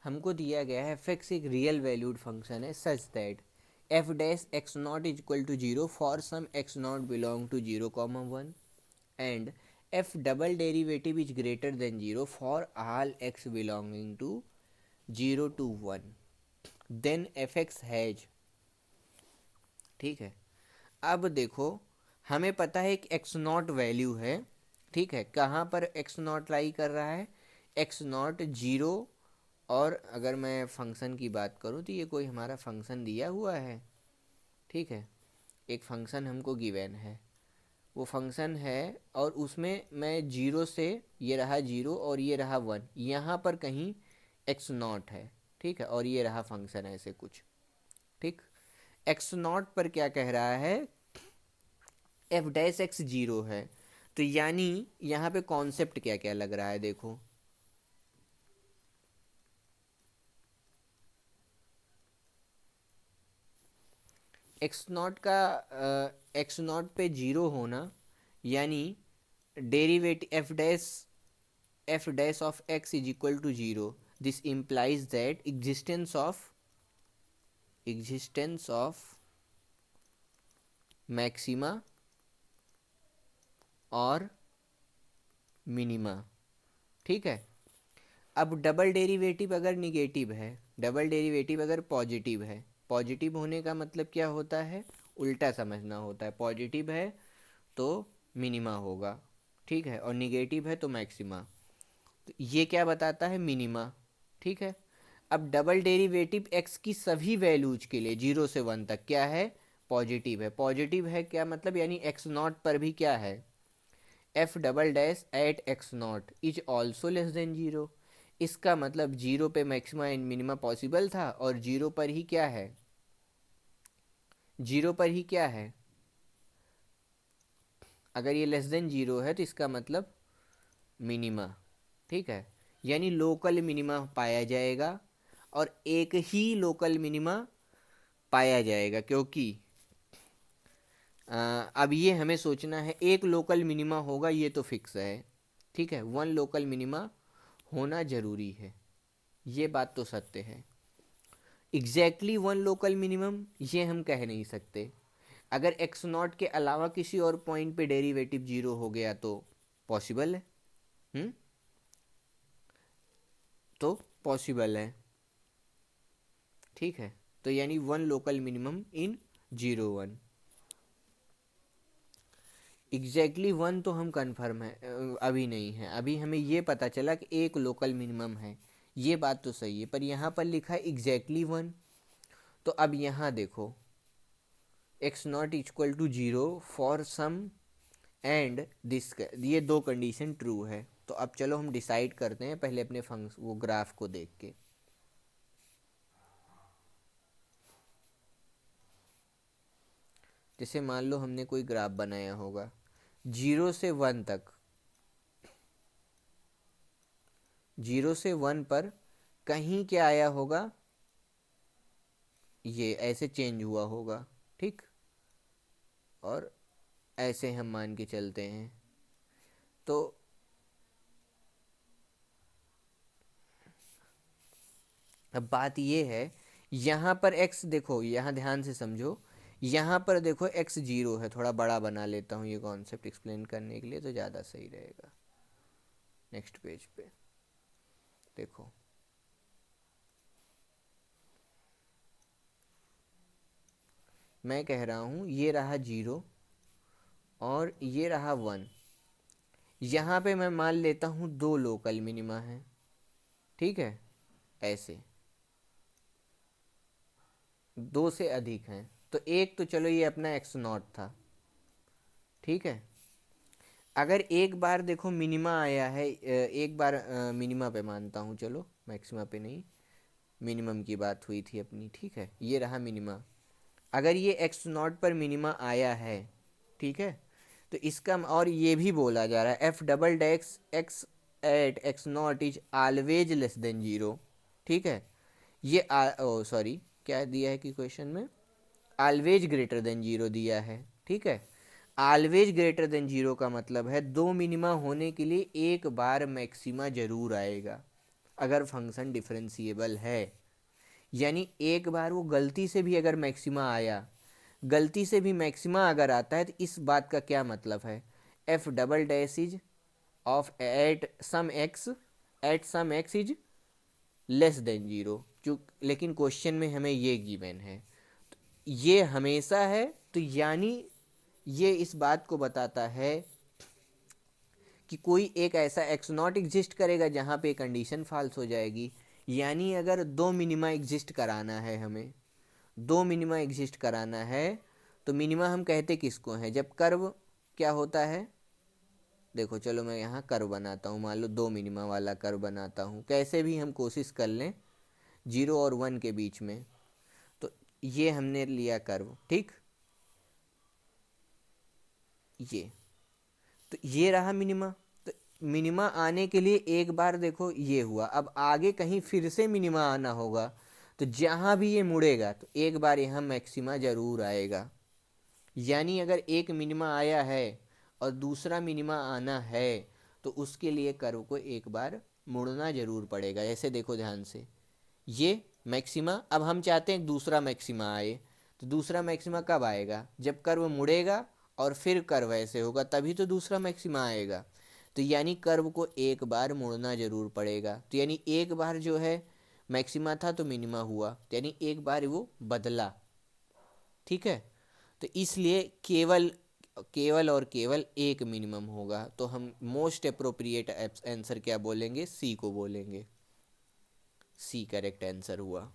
हमको दिया गया है एफ एक्स एक रियल वैल्यूड फंक्शन है such that f dash x not is equal to zero for some x not belong to zero comma one and f double derivative is greater than zero for all x belonging to zero to one then f x has. ठीक है, अब देखो हमें पता है एक x not value है। ठीक है, कहाँ पर एक्स नॉट लाई कर रहा है, एक्स नॉट जीरो। और अगर मैं फंक्शन की बात करूँ तो ये कोई हमारा फंक्शन दिया हुआ है। ठीक है, एक फंक्शन हमको गिवन है, वो फंक्शन है और उसमें मैं जीरो से, ये रहा जीरो और ये रहा वन, यहाँ पर कहीं एक्स नॉट है। ठीक है, और ये रहा फंक्शन ऐसे कुछ। ठीक, एक्स नॉट पर क्या कह रहा है, एफ डैश एक्स जीरो है। तो यानी यहाँ पे कॉन्सेप्ट क्या क्या लग रहा है देखो, एक्स नॉट का एक्स नॉट पे जीरो होना यानी derivative f dash of x is equal to zero. This implies that existence of maxima और मिनिमा। ठीक है, अब डबल डेरिवेटिव अगर निगेटिव है, डबल डेरिवेटिव अगर पॉजिटिव है, पॉजिटिव होने का मतलब क्या होता है, उल्टा समझना होता है। पॉजिटिव है तो मिनिमा होगा, ठीक है, और निगेटिव है तो मैक्सिमा। तो ये क्या बताता है, मिनिमा। ठीक है, अब डबल डेरिवेटिव एक्स की सभी वैल्यूज के लिए जीरो से वन तक क्या है, पॉजिटिव है। पॉजिटिव है क्या मतलब, यानी एक्स नॉट पर भी क्या है, f double dash at x not is also less than zero. इसका मतलब जीरो पे मैक्सिमा एंड मिनिमा पॉसिबल था और जीरो पर ही क्या है, जीरो पर ही क्या है, अगर ये लेस देन जीरो है तो इसका मतलब मिनिमा। ठीक है, यानी लोकल मिनिमा पाया जाएगा और एक ही लोकल मिनिमा पाया जाएगा, क्योंकि अब ये हमें सोचना है एक लोकल मिनिमा होगा ये तो फिक्स है। ठीक है, वन लोकल मिनिमा होना जरूरी है, ये बात तो सत्य है। एग्जैक्टली वन लोकल मिनिमम ये हम कह नहीं सकते। अगर एक्स नॉट के अलावा किसी और पॉइंट पे डेरिवेटिव जीरो हो गया तो पॉसिबल है। हम्म, तो पॉसिबल है। ठीक है, तो यानी one local minimum in zero one. Exactly one तो हम कंफर्म है, अभी नहीं है। अभी हमें ये पता चला कि एक लोकल मिनिमम है, ये बात तो सही है, पर यहाँ पर लिखा है एग्जैक्टली वन। तो अब यहाँ देखो, x not equal to zero for some and this, ये दो कंडीशन ट्रू है। तो अब चलो हम डिसाइड करते हैं पहले अपने फंक्शन वो ग्राफ को देख के। जैसे मान लो हमने कोई ग्राफ बनाया होगा जीरो से वन तक, जीरो से वन पर कहीं क्या आया होगा, ये ऐसे चेंज हुआ होगा। ठीक, और ऐसे हम मान के चलते हैं। तो अब बात ये है, यहाँ पर x देखो, यहाँ ध्यान से समझो, यहाँ पर देखो x जीरो है। थोड़ा बड़ा बना लेता हूँ ये कॉन्सेप्ट एक्सप्लेन करने के लिए तो ज़्यादा सही रहेगा। नेक्स्ट पेज पे देखो, मैं कह रहा हूँ ये रहा जीरो और ये रहा वन। यहाँ पे मैं मान लेता हूँ दो लोकल मिनिमा है। ठीक है, ऐसे दो से अधिक हैं तो एक तो चलो ये अपना एक्स नॉट था। ठीक है, अगर एक बार देखो मिनिमा आया है, एक बार मिनिमा पे मानता हूँ, चलो मैक्सिमा पे नहीं, मिनिमम की बात हुई थी अपनी। ठीक है, ये रहा मिनिमा। अगर ये एक्स नॉट पर मिनिमा आया है, ठीक है, तो इसका और ये भी बोला जा रहा है f double dash x at x not is always less than zero. ठीक है, ये ओ सॉरी, क्या दिया है कि क्वेश्चन में ऑलवेज ग्रेटर देन जीरो दिया है। ठीक है, ऑलवेज ग्रेटर देन जीरो का मतलब है दो मिनिमा होने के लिए एक बार मैक्सिमा जरूर आएगा। अगर फंक्शन डिफरेंशिएबल है। यानी एक बार वो गलती से भी अगर मैक्सिमा आया, गलती से भी मैक्सिमा अगर आता है, तो इस बात का क्या मतलब है, f double dash is of at some x is less than zero. लेकिन क्वेश्चन में हमें ये गिवन है, तो ये हमेशा है, तो यानी ये इस बात को बताता है कि कोई एक ऐसा एक्स नॉट एग्जिस्ट करेगा जहाँ पे कंडीशन फॉल्स हो जाएगी। यानी अगर दो मिनिमा एग्जिस्ट कराना है हमें, दो मिनिमा एग्जिस्ट कराना है, तो मिनिमा हम कहते किसको हैं, जब कर्व क्या होता है, देखो चलो मैं यहाँ कर्व बनाता हूँ, मान लो दो मिनिमा वाला कर्व बनाता हूँ, कैसे भी हम कोशिश कर लें 0 और 1 के बीच में। तो ये हमने लिया कर्व, ठीक, तो ये रहा मिनिमा। तो मिनिमा आने के लिए एक बार देखो ये हुआ, अब आगे कहीं फिर से मिनिमा आना होगा, तो जहाँ भी ये मुड़ेगा तो एक बार यहाँ मैक्सिमा ज़रूर आएगा। यानी अगर एक मिनिमा आया है और दूसरा मिनिमा आना है, तो उसके लिए कर्व को एक बार मुड़ना ज़रूर पड़ेगा। ऐसे देखो ध्यान से, ये मैक्सिमा, अब हम चाहते हैं दूसरा मैक्सिमा आए, तो दूसरा मैक्सिमा कब आएगा, जब कर्व मुड़ेगा और फिर कर्व ऐसे होगा, तभी तो दूसरा मैक्सिमा आएगा। तो यानी कर्व को एक बार मुड़ना ज़रूर पड़ेगा। तो यानी एक बार जो है मैक्सिमा था तो मिनिमा हुआ, तो यानी एक बार वो बदला, ठीक है। तो इसलिए केवल केवल और केवल एक मिनिमम होगा। तो हम मोस्ट अप्रोप्रिएट आंसर क्या बोलेंगे, सी को बोलेंगे। सी करेक्ट आंसर हुआ।